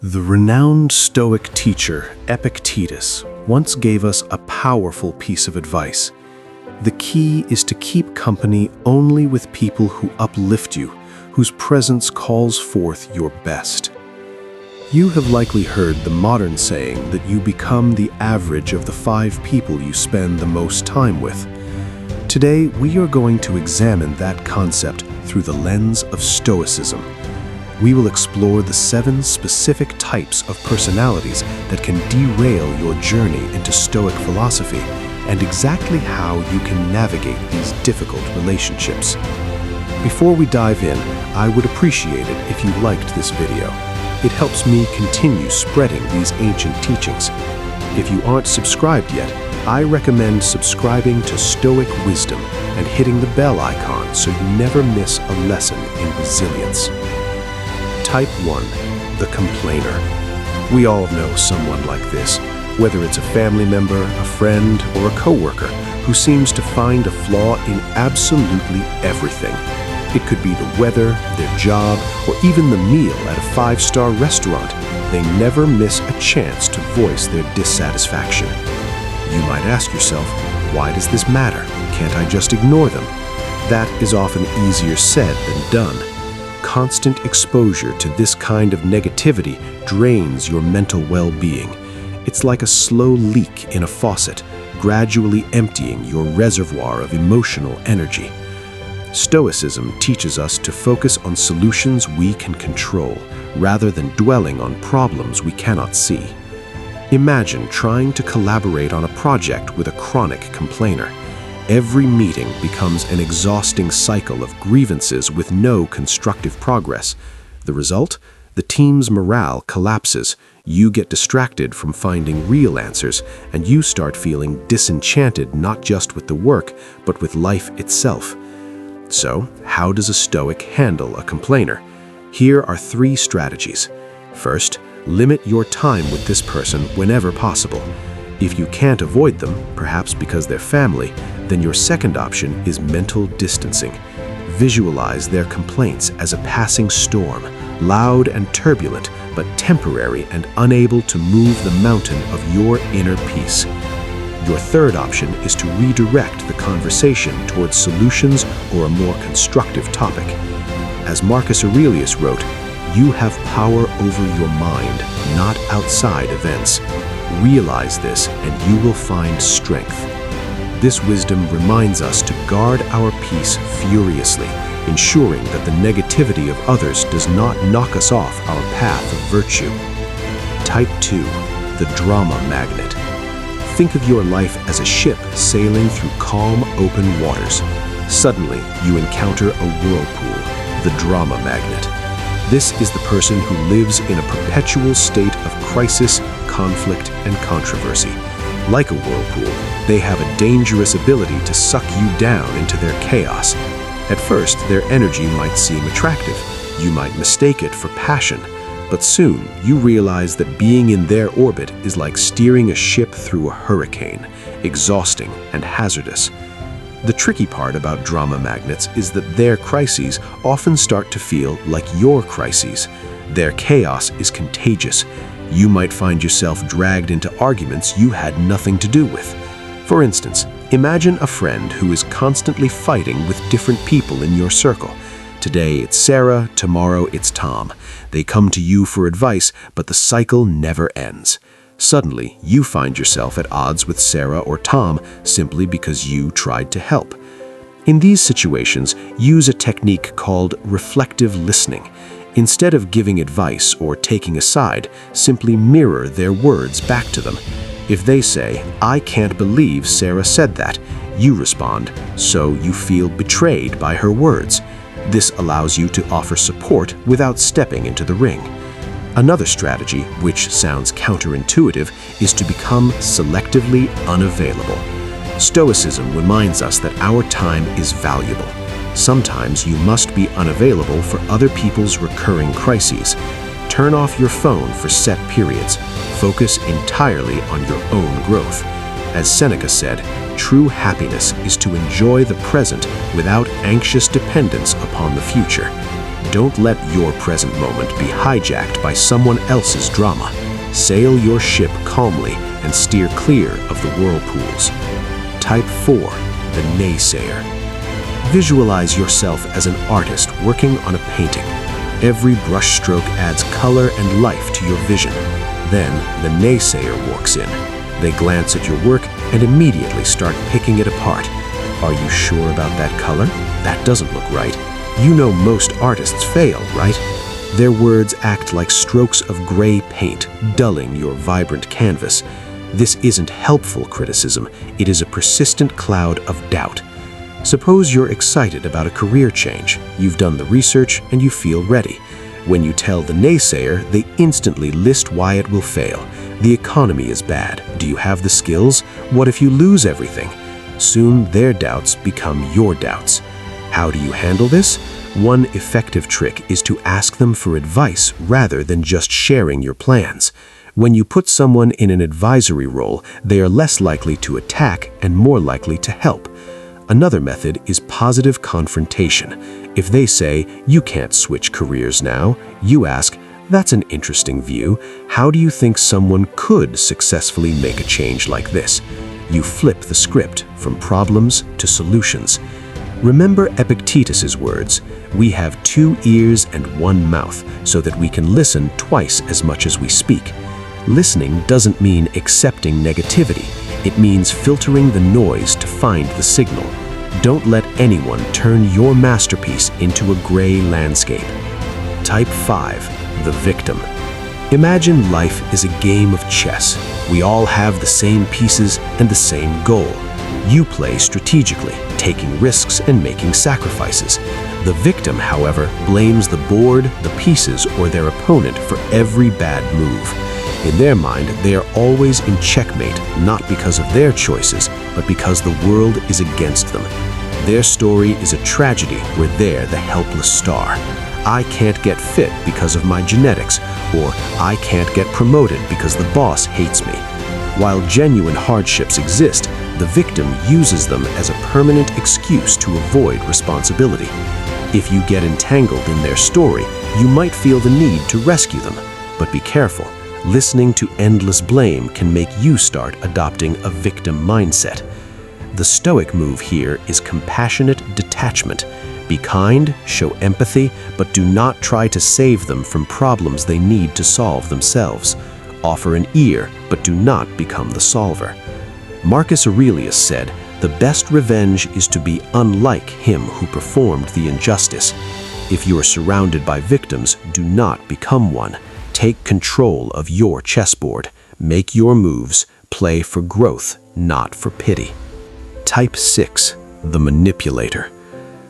The renowned Stoic teacher Epictetus once gave us a powerful piece of advice. The key is to keep company only with people who uplift you, whose presence calls forth your best. You have likely heard the modern saying that you become the average of the 5 people you spend the most time with. Today, we are going to examine that concept through the lens of Stoicism. We will explore the 7 specific types of personalities that can derail your journey into Stoic philosophy and exactly how you can navigate these difficult relationships. Before we dive in, I would appreciate it if you liked this video. It helps me continue spreading these ancient teachings. If you aren't subscribed yet, I recommend subscribing to Stoic Wisdom and hitting the bell icon so you never miss a lesson in resilience. Type 1. The complainer. We all know someone like this, whether it's a family member, a friend, or a coworker who seems to find a flaw in absolutely everything. It could be the weather, their job, or even the meal at a 5-star restaurant. They never miss a chance to voice their dissatisfaction. You might ask yourself, why does this matter? Can't I just ignore them? That is often easier said than done. Constant exposure to this kind of negativity drains your mental well-being. It's like a slow leak in a faucet, gradually emptying your reservoir of emotional energy. Stoicism teaches us to focus on solutions we can control, rather than dwelling on problems we cannot see. Imagine trying to collaborate on a project with a chronic complainer. Every meeting becomes an exhausting cycle of grievances with no constructive progress. The result? The team's morale collapses. You get distracted from finding real answers, and you start feeling disenchanted not just with the work, but with life itself. So, how does a Stoic handle a complainer? Here are 3 strategies. First, limit your time with this person whenever possible. If you can't avoid them, perhaps because they're family, then your second option is mental distancing. Visualize their complaints as a passing storm, loud and turbulent, but temporary and unable to move the mountain of your inner peace. Your third option is to redirect the conversation towards solutions or a more constructive topic. As Marcus Aurelius wrote, "You have power over your mind, not outside events. Realize this, and you will find strength." This wisdom reminds us to guard our peace furiously, ensuring that the negativity of others does not knock us off our path of virtue. Type 2. The drama magnet. Think of your life as a ship sailing through calm, open waters. Suddenly, you encounter a whirlpool, the drama magnet. This is the person who lives in a perpetual state of crisis, conflict, and controversy. Like a whirlpool, they have a dangerous ability to suck you down into their chaos. At first, their energy might seem attractive. You might mistake it for passion. But soon, you realize that being in their orbit is like steering a ship through a hurricane, exhausting and hazardous. The tricky part about drama magnets is that their crises often start to feel like your crises. Their chaos is contagious. You might find yourself dragged into arguments you had nothing to do with. For instance, imagine a friend who is constantly fighting with different people in your circle. Today it's Sarah, tomorrow it's Tom. They come to you for advice, but the cycle never ends. Suddenly, you find yourself at odds with Sarah or Tom simply because you tried to help. In these situations, use a technique called reflective listening. Instead of giving advice or taking a side, simply mirror their words back to them. If they say, "I can't believe Sarah said that," you respond, "So you feel betrayed by her words." This allows you to offer support without stepping into the ring. Another strategy, which sounds counterintuitive, is to become selectively unavailable. Stoicism reminds us that our time is valuable. Sometimes you must be unavailable for other people's recurring crises. Turn off your phone for set periods. Focus entirely on your own growth. As Seneca said, true happiness is to enjoy the present without anxious dependence upon the future. Don't let your present moment be hijacked by someone else's drama. Sail your ship calmly and steer clear of the whirlpools. Type 4, the naysayer. Visualize yourself as an artist working on a painting. Every brushstroke adds color and life to your vision. Then the naysayer walks in. They glance at your work and immediately start picking it apart. Are you sure about that color? That doesn't look right. You know most artists fail, right? Their words act like strokes of gray paint, dulling your vibrant canvas. This isn't helpful criticism. It is a persistent cloud of doubt. Suppose you're excited about a career change. You've done the research and you feel ready. When you tell the naysayer, they instantly list why it will fail. The economy is bad. Do you have the skills? What if you lose everything? Soon their doubts become your doubts. How do you handle this? One effective trick is to ask them for advice rather than just sharing your plans. When you put someone in an advisory role, they are less likely to attack and more likely to help. Another method is positive confrontation. If they say, "You can't switch careers now," you ask, "That's an interesting view. How do you think someone could successfully make a change like this?" You flip the script from problems to solutions. Remember Epictetus's words, "We have 2 ears and 1 mouth, so that we can listen twice as much as we speak." Listening doesn't mean accepting negativity. It means filtering the noise to find the signal. Don't let anyone turn your masterpiece into a gray landscape. Type 5, the victim. Imagine life is a game of chess. We all have the same pieces and the same goal. You play strategically, taking risks and making sacrifices. The victim, however, blames the board, the pieces, or their opponent for every bad move. In their mind, they are always in checkmate, not because of their choices, but because the world is against them. Their story is a tragedy where they're the helpless star. I can't get fit because of my genetics, or I can't get promoted because the boss hates me. While genuine hardships exist, the victim uses them as a permanent excuse to avoid responsibility. If you get entangled in their story, you might feel the need to rescue them. But be careful. Listening to endless blame can make you start adopting a victim mindset. The Stoic move here is compassionate detachment. Be kind, show empathy, but do not try to save them from problems they need to solve themselves. Offer an ear, but do not become the solver. Marcus Aurelius said, "The best revenge is to be unlike him who performed the injustice." If you are surrounded by victims, do not become one. Take control of your chessboard. Make your moves. Play for growth, not for pity. Type 6, the manipulator.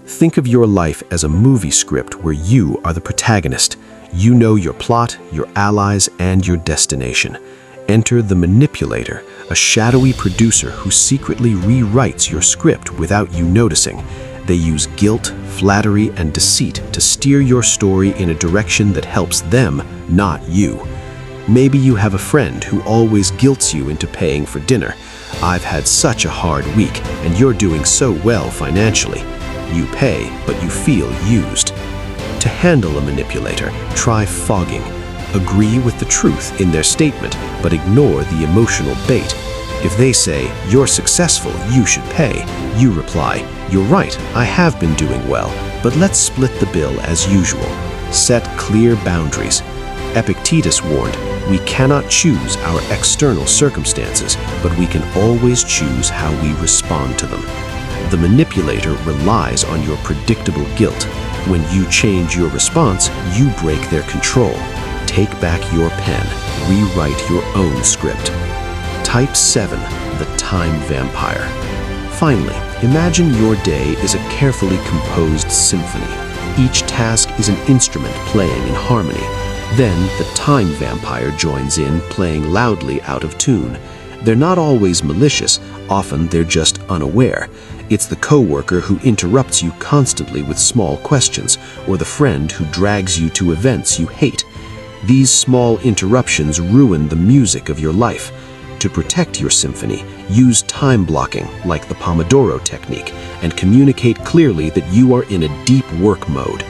Think of your life as a movie script where you are the protagonist. You know your plot, your allies, and your destination. Enter the manipulator, a shadowy producer who secretly rewrites your script without you noticing. They use guilt, flattery, and deceit to steer your story in a direction that helps them, not you. Maybe you have a friend who always guilts you into paying for dinner. "I've had such a hard week, and you're doing so well financially." You pay, but you feel used. To handle a manipulator, try fogging. Agree with the truth in their statement, but ignore the emotional bait. If they say, "You're successful, you should pay," you reply, "You're right, I have been doing well, but let's split the bill as usual." Set clear boundaries. Epictetus warned, "We cannot choose our external circumstances, but we can always choose how we respond to them." The manipulator relies on your predictable guilt. When you change your response, you break their control. Take back your pen. Rewrite your own script. Type 7, the time vampire. Finally, imagine your day is a carefully composed symphony. Each task is an instrument playing in harmony. Then the time vampire joins in, playing loudly out of tune. They're not always malicious, often they're just unaware. It's the coworker who interrupts you constantly with small questions, or the friend who drags you to events you hate. These small interruptions ruin the music of your life. To protect your symphony, use time blocking, like the Pomodoro technique, and communicate clearly that you are in a deep work mode.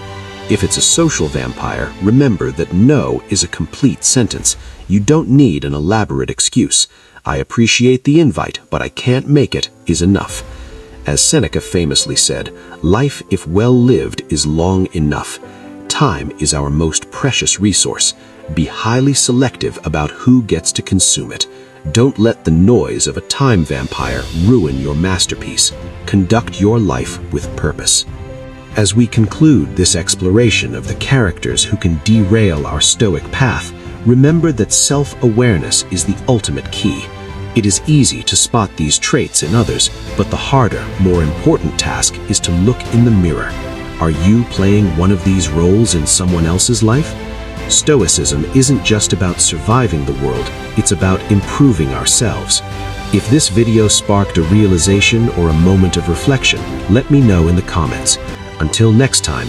If it's a social vampire, remember that no is a complete sentence. You don't need an elaborate excuse. I appreciate the invite, but I can't make it is enough. As Seneca famously said, life, if well lived, is long enough. Time is our most precious resource. Be highly selective about who gets to consume it. Don't let the noise of a time vampire ruin your masterpiece. Conduct your life with purpose. As we conclude this exploration of the characters who can derail our Stoic path, remember that self-awareness is the ultimate key. It is easy to spot these traits in others, but the harder, more important task is to look in the mirror. Are you playing one of these roles in someone else's life? Stoicism isn't just about surviving the world, it's about improving ourselves. If this video sparked a realization or a moment of reflection, let me know in the comments. Until next time,